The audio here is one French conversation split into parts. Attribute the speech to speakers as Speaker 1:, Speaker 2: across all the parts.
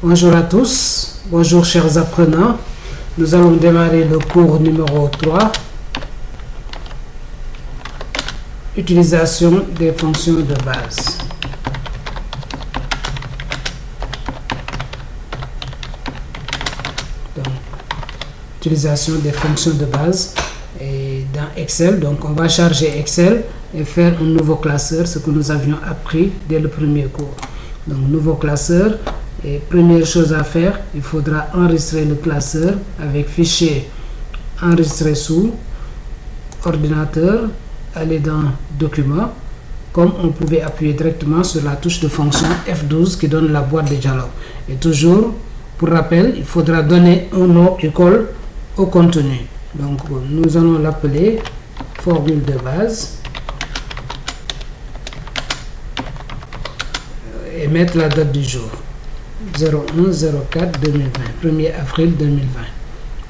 Speaker 1: Bonjour à tous, bonjour chers apprenants. Nous allons démarrer le cours numéro 3. Utilisation des fonctions de base. Donc, utilisation des fonctions de base et dans Excel. Donc, on va charger Excel et faire un nouveau classeur, ce que nous avions appris dès le premier cours. Donc, nouveau classeur. Et première chose à faire, il faudra enregistrer le classeur avec fichier enregistré sous ordinateur, aller dans document, comme on pouvait appuyer directement sur la touche de fonction F12 qui donne la boîte de dialogue. Et toujours, pour rappel, il faudra donner un nom qui colle au contenu. Donc nous allons l'appeler formule de base et mettre la date du jour. 01-04-2020, 1er avril 2020.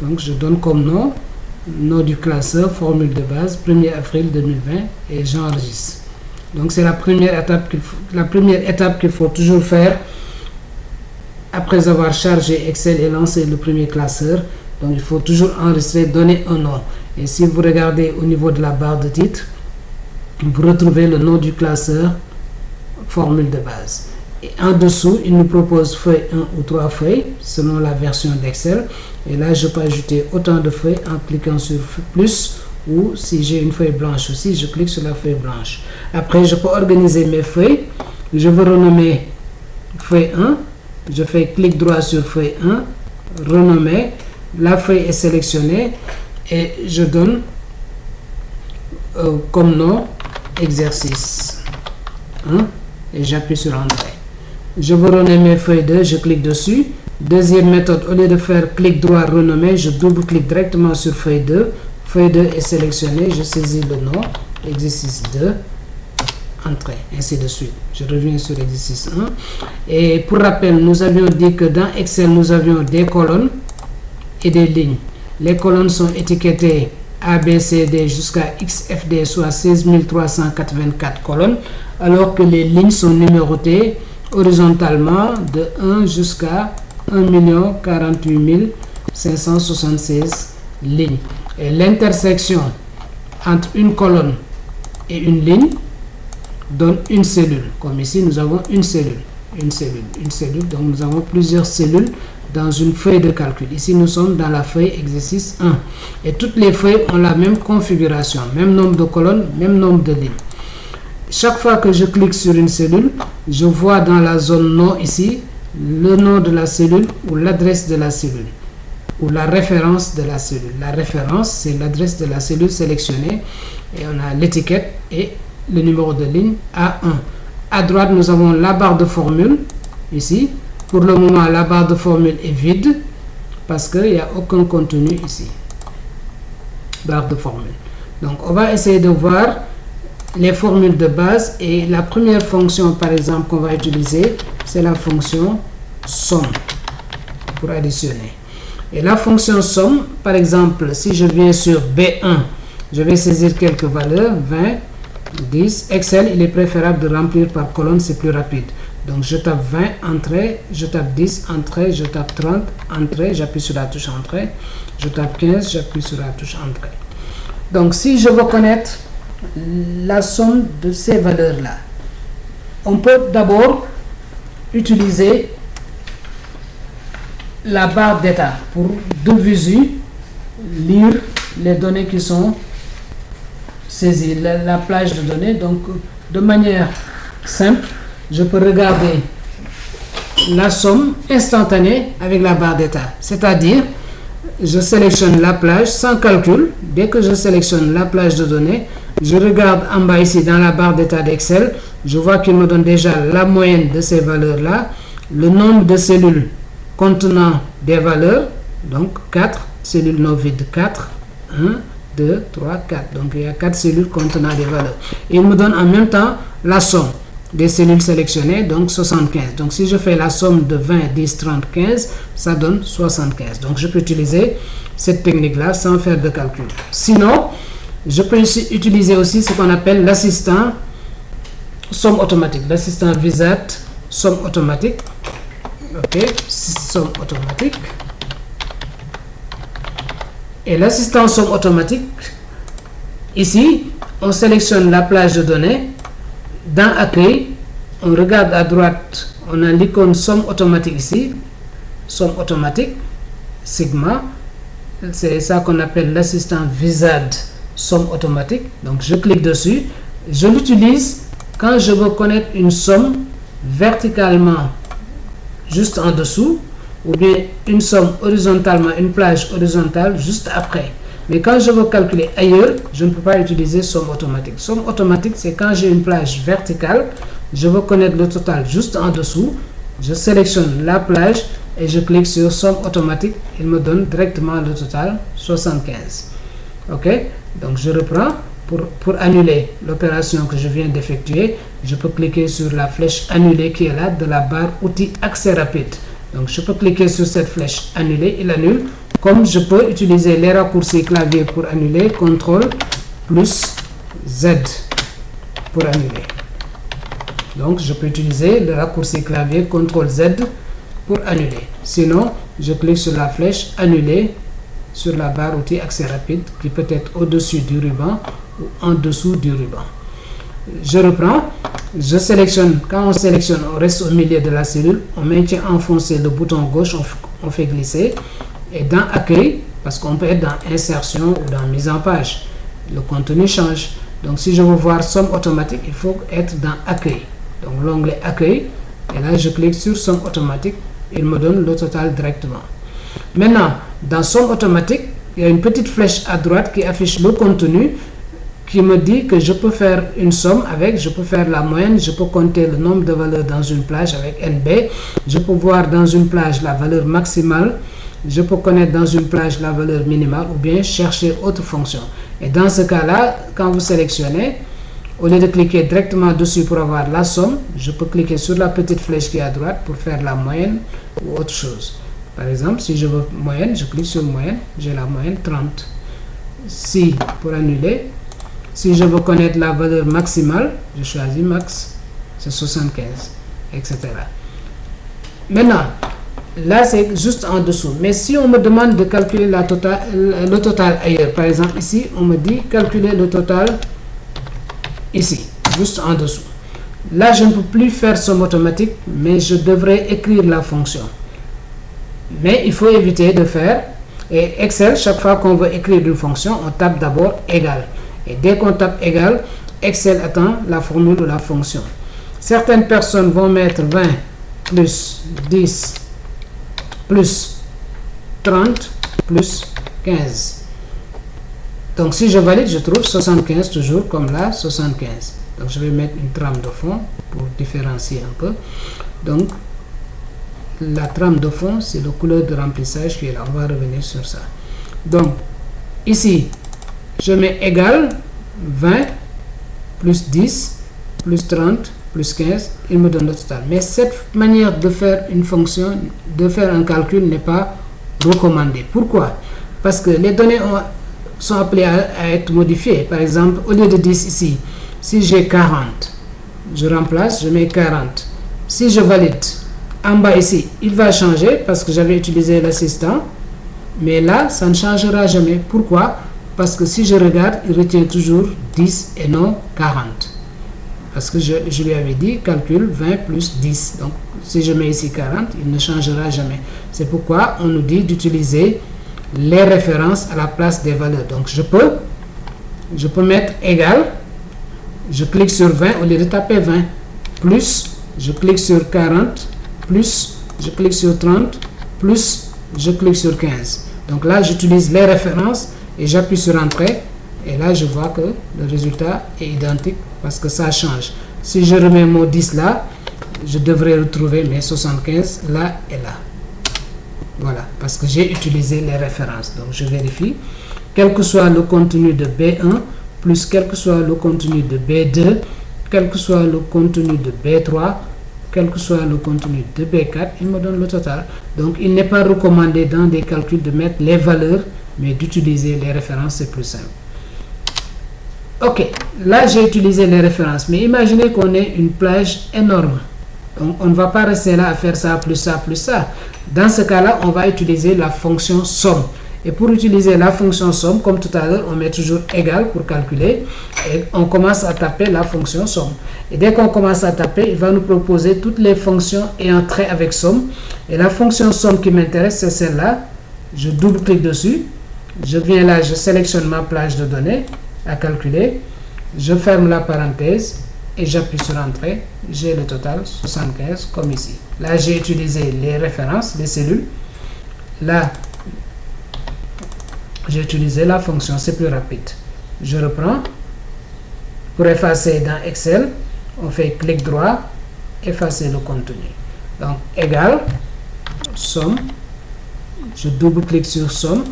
Speaker 1: Donc je donne comme nom du classeur, formule de base, 1er avril 2020 et j'enregistre. Donc c'est la première étape qu'il faut toujours faire après avoir chargé Excel et lancé le premier classeur. Donc il faut toujours enregistrer, donner un nom. Et si vous regardez au niveau de la barre de titre, vous retrouvez le nom du classeur, formule de base. Et en dessous, il nous propose feuille 1 ou 3 feuilles selon la version d'Excel. Et là, je peux ajouter autant de feuilles en cliquant sur plus, ou si j'ai une feuille blanche aussi, je clique sur la feuille blanche. Après, je peux organiser mes feuilles. Je veux renommer feuille 1. Je fais clic droit sur feuille 1, renommer. La feuille est sélectionnée et je donne comme nom exercice 1 et j'appuie sur Entrée. Je veux renommer feuille 2, je clique dessus. Deuxième méthode, au lieu de faire clic droit renommer, je double-clique directement sur feuille 2. Feuille 2 est sélectionnée, je saisis le nom, exercice 2, entrée, ainsi de suite. Je reviens sur exercice 1. Et pour rappel, nous avions dit que dans Excel, nous avions des colonnes et des lignes. Les colonnes sont étiquetées A, B, C, D jusqu'à XFD, soit 16 384 colonnes, alors que les lignes sont numérotées horizontalement de 1 jusqu'à 1 048 576 lignes. Et l'intersection entre une colonne et une ligne donne une cellule. Comme ici, nous avons une cellule. Donc nous avons plusieurs cellules dans une feuille de calcul. Ici, nous sommes dans la feuille exercice 1. Et toutes les feuilles ont la même configuration, même nombre de colonnes, même nombre de lignes. Chaque fois que je clique sur une cellule, je vois dans la zone nom ici le nom de la cellule ou l'adresse de la cellule ou la référence de la cellule. La référence, c'est l'adresse de la cellule sélectionnée et on a l'étiquette et le numéro de ligne A1. À droite, nous avons la barre de formule ici. Pour le moment, la barre de formule est vide parce qu'il n'y a aucun contenu ici. Barre de formule. Donc, on va essayer de voir les formules de base et la première fonction par exemple qu'on va utiliser, c'est la fonction somme pour additionner. Et la fonction somme, par exemple, si je viens sur B1, je vais saisir quelques valeurs, 20, 10. Excel, il est préférable de remplir par colonne, c'est plus rapide. Donc je tape 20, entrée, je tape 10, entrée, je tape 30, entrée, j'appuie sur la touche entrée, je tape 15, j'appuie sur la touche entrée. Donc si je veux connaître la somme de ces valeurs-là, on peut d'abord utiliser la barre d'état pour de visu lire les données qui sont saisies, la plage de données. Donc de manière simple, je peux regarder la somme instantanée avec la barre d'état, c'est-à-dire je sélectionne la plage sans calcul. Dès que je sélectionne la plage de données, je regarde en bas ici dans la barre d'état d'Excel, je vois qu'il me donne déjà la moyenne de ces valeurs-là, le nombre de cellules contenant des valeurs, donc 4, cellules non vides 4, 1, 2, 3, 4. Donc il y a 4 cellules contenant des valeurs. Et il me donne en même temps la somme des cellules sélectionnées, donc 75. Donc si je fais la somme de 20, 10, 30, 15, ça donne 75. Donc je peux utiliser cette technique-là sans faire de calcul. Sinon, je peux utiliser aussi ce qu'on appelle l'assistant somme automatique, l'assistant VISAT somme automatique. Ok, somme automatique. Et l'assistant somme automatique, ici, on sélectionne la plage de données. Dans accueil, on regarde à droite, on a l'icône somme automatique ici. Somme automatique, Sigma. C'est ça qu'on appelle l'assistant Wizard somme automatique. Donc je clique dessus. Je l'utilise quand je veux connaître une somme verticalement juste en dessous, ou bien une somme horizontalement, une plage horizontale juste après. Mais quand je veux calculer ailleurs, je ne peux pas utiliser somme automatique. Somme automatique, c'est quand j'ai une plage verticale, je veux connaître le total juste en dessous, je sélectionne la plage et je clique sur somme automatique, il me donne directement le total 75. Ok, donc je reprends. Pour annuler l'opération que je viens d'effectuer, je peux cliquer sur la flèche annuler qui est là de la barre outils accès rapide. Donc je peux cliquer sur cette flèche annuler, il annule. Comme je peux utiliser les raccourcis clavier pour annuler, CTRL plus Z pour annuler. Donc je peux utiliser le raccourci clavier CTRL Z pour annuler. Sinon, je clique sur la flèche annuler sur la barre outil accès rapide qui peut être au-dessus du ruban ou en dessous du ruban. Je reprends, je sélectionne, quand on sélectionne, on reste au milieu de la cellule, on maintient enfoncé le bouton gauche, on fait glisser, et dans accueil, parce qu'on peut être dans insertion ou dans mise en page, le contenu change. Donc si je veux voir somme automatique, il faut être dans accueil. Donc l'onglet accueil, et là je clique sur somme automatique, il me donne le total directement. Maintenant, dans somme automatique, il y a une petite flèche à droite qui affiche le contenu, qui me dit que je peux faire une somme avec, je peux faire la moyenne, je peux compter le nombre de valeurs dans une plage avec NB, je peux voir dans une plage la valeur maximale, je peux connaître dans une plage la valeur minimale ou bien chercher autre fonction. Et dans ce cas-là, quand vous sélectionnez, au lieu de cliquer directement dessus pour avoir la somme, je peux cliquer sur la petite flèche qui est à droite pour faire la moyenne ou autre chose. Par exemple, si je veux moyenne, je clique sur moyenne, j'ai la moyenne 30. Si, pour annuler, si je veux connaître la valeur maximale, je choisis max, c'est 75, etc. Maintenant, là c'est juste en dessous. Mais si on me demande de calculer le total ailleurs, par exemple ici, on me dit calculer le total ici, juste en dessous. Là, je ne peux plus faire somme automatique, mais je devrais écrire la fonction. Mais il faut éviter de faire, et Excel, chaque fois qu'on veut écrire une fonction, on tape d'abord égal. Et dès qu'on tape égal, Excel attend la formule ou la fonction. Certaines personnes vont mettre 20 plus 10 plus 30 plus 15. Donc si je valide, je trouve 75 toujours comme là, 75. Donc je vais mettre une trame de fond pour différencier un peu. Donc la trame de fond, c'est la couleur de remplissage qui est là. On va revenir sur ça. Donc ici, je mets égal 20 plus 10 plus 30 plus 15, il me donne le total. Mais cette manière de faire une fonction, de faire un calcul n'est pas recommandée. Pourquoi? Parce que les données sont appelées à être modifiées. Par exemple, au lieu de 10 ici, si j'ai 40, je remplace, je mets 40. Si je valide, en bas ici, il va changer parce que j'avais utilisé l'assistant. Mais là, ça ne changera jamais. Pourquoi? Parce que si je regarde, il retient toujours 10 et non 40. Parce que je lui avais dit, calcule 20 plus 10. Donc, si je mets ici 40, il ne changera jamais. C'est pourquoi on nous dit d'utiliser les références à la place des valeurs. Donc, je peux mettre égal. Je clique sur 20 au lieu de taper 20. Plus, je clique sur 40. Plus, je clique sur 30. Plus, je clique sur 15. Donc là, j'utilise les références et j'appuie sur Entrée. Et là, je vois que le résultat est identique parce que ça change. Si je remets mon 10 là, je devrais retrouver mes 75 là et là. Voilà, parce que j'ai utilisé les références. Donc, je vérifie. Quel que soit le contenu de B1, plus quel que soit le contenu de B2, quel que soit le contenu de B3, quel que soit le contenu de B4, il me donne le total. Donc, il n'est pas recommandé dans des calculs de mettre les valeurs, mais d'utiliser les références, c'est plus simple. Ok, là j'ai utilisé les références, mais imaginez qu'on ait une plage énorme. Donc, on ne va pas rester là à faire ça, plus ça, plus ça. Dans ce cas-là, on va utiliser la fonction somme. Et pour utiliser la fonction somme, comme tout à l'heure, on met toujours égal pour calculer. Et on commence à taper la fonction somme. Et dès qu'on commence à taper, il va nous proposer toutes les fonctions ayant trait avec somme. Et la fonction somme qui m'intéresse, c'est celle-là. Je double-clique dessus. Je viens là, je sélectionne ma plage de données à calculer. Je ferme la parenthèse et j'appuie sur Entrée. J'ai le total 75 comme ici. Là, j'ai utilisé les références, les cellules. Là, j'ai utilisé la fonction, c'est plus rapide. Je reprends. Pour effacer dans Excel, on fait clic droit, effacer le contenu. Donc, égal, somme. Je double-clique sur somme.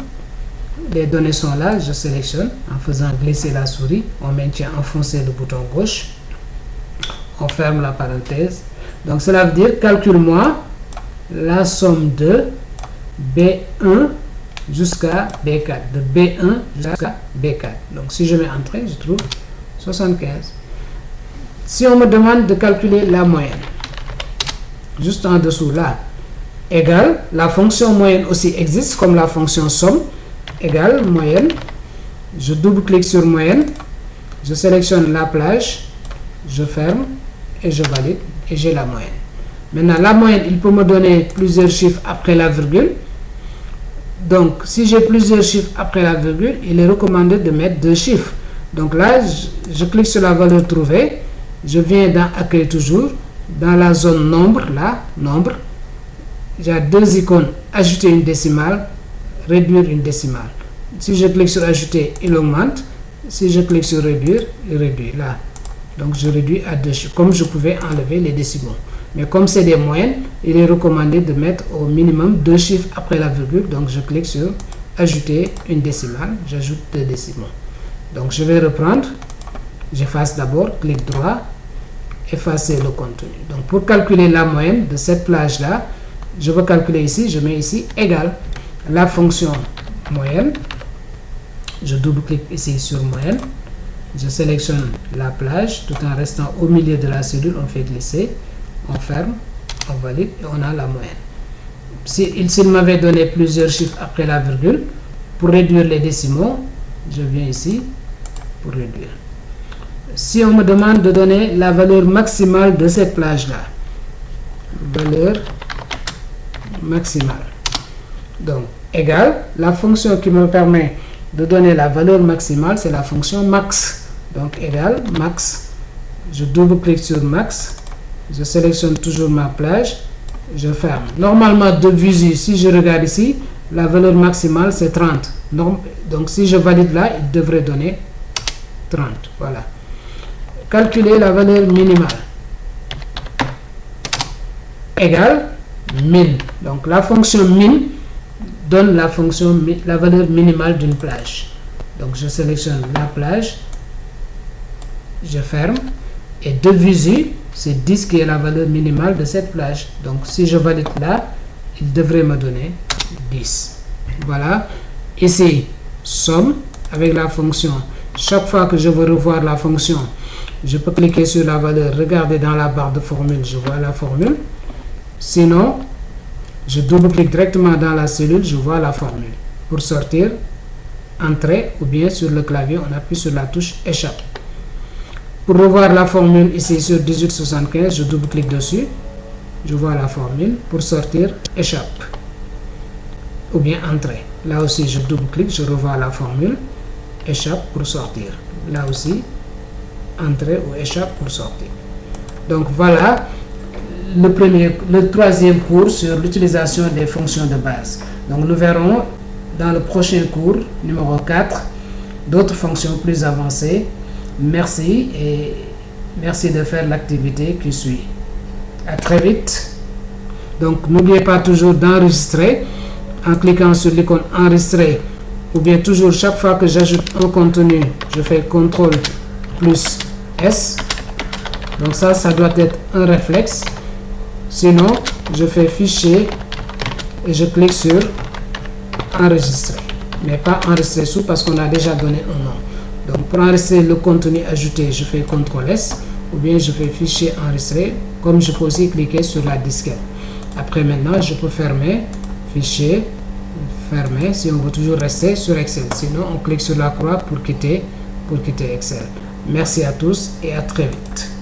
Speaker 1: Les données sont là, je sélectionne en faisant glisser la souris. On maintient enfoncé le bouton gauche. On ferme la parenthèse. Donc, cela veut dire, calcule-moi la somme de B1 jusqu'à B4. De B1 jusqu'à B4. Donc, si je mets Entrée, je trouve 75. Si on me demande de calculer la moyenne, juste en dessous là, égal, la fonction moyenne aussi existe comme la fonction somme, égal, moyenne, je double-clique sur moyenne, je sélectionne la plage, je ferme et je valide et j'ai la moyenne. Maintenant, la moyenne, il peut me donner plusieurs chiffres après la virgule. Donc, si j'ai plusieurs chiffres après la virgule, il est recommandé de mettre 2 chiffres. Donc là, je clique sur la valeur trouvée, je viens dans Accueil toujours, dans la zone nombre, là, nombre, j'ai 2 icônes, ajouter une décimale, réduire une décimale. Si je clique sur Ajouter, il augmente. Si je clique sur Réduire, il réduit, là. Donc je réduis à 2 chiffres, comme je pouvais enlever les décimaux. Mais comme c'est des moyennes, il est recommandé de mettre au minimum 2 chiffres après la virgule. Donc je clique sur Ajouter une décimale, j'ajoute 2 décimaux. Donc je vais reprendre, j'efface d'abord, clic droit, effacer le contenu. Donc pour calculer la moyenne de cette plage-là, je veux calculer ici, je mets ici égal la fonction moyenne. Je double-clique ici sur moyenne, je sélectionne la plage tout en restant au milieu de la cellule, on fait glisser, on ferme, on valide et on a la moyenne. S'il m'avait donné plusieurs chiffres après la virgule, pour réduire les décimaux, je viens ici pour réduire. Si on me demande de donner la valeur maximale de cette plage-là, valeur maximale, donc égal, la fonction qui me permet de donner la valeur maximale, c'est la fonction max. Donc égal, max, je double-clique sur max, je sélectionne toujours ma plage, je ferme. Normalement, de visu, si je regarde ici, la valeur maximale c'est 30. Donc si je valide là, il devrait donner 30. Voilà. Calculer la valeur minimale. Égal, min. Donc la fonction min donne la valeur minimale d'une plage. Donc je sélectionne la plage, je ferme, et de visu, c'est 10 qui est la valeur minimale de cette plage. Donc si je valide là, il devrait me donner 10. Voilà. Ici, somme avec la fonction. Chaque fois que je veux revoir la fonction, je peux cliquer sur la valeur, regarder dans la barre de formule, je vois la formule. Sinon, je double-clique directement dans la cellule, je vois la formule. Pour sortir, Entrée, ou bien sur le clavier, on appuie sur la touche Échappe. Pour revoir la formule ici sur 1875, je double-clique dessus, je vois la formule. Pour sortir, Échappe, ou bien Entrée. Là aussi, je double-clique, je revois la formule, Échappe pour sortir. Là aussi, Entrée ou Échappe pour sortir. Donc voilà le troisième cours sur l'utilisation des fonctions de base. Donc nous verrons dans le prochain cours, numéro 4, d'autres fonctions plus avancées. Merci et merci de faire l'activité qui suit. À très vite. Donc n'oubliez pas toujours d'enregistrer en cliquant sur l'icône enregistrer, ou bien toujours chaque fois que j'ajoute un contenu, je fais CTRL plus S. Donc ça doit être un réflexe. Sinon, je fais fichier et je clique sur enregistrer. Mais pas enregistrer sous parce qu'on a déjà donné un nom. Donc pour enregistrer le contenu ajouté, je fais CTRL S. ou bien je fais fichier enregistré, comme je peux aussi cliquer sur la disquette. Après maintenant, je peux fermer, fichier, fermer, si on veut toujours rester sur Excel. Sinon, on clique sur la croix pour quitter Excel. Merci à tous et à très vite.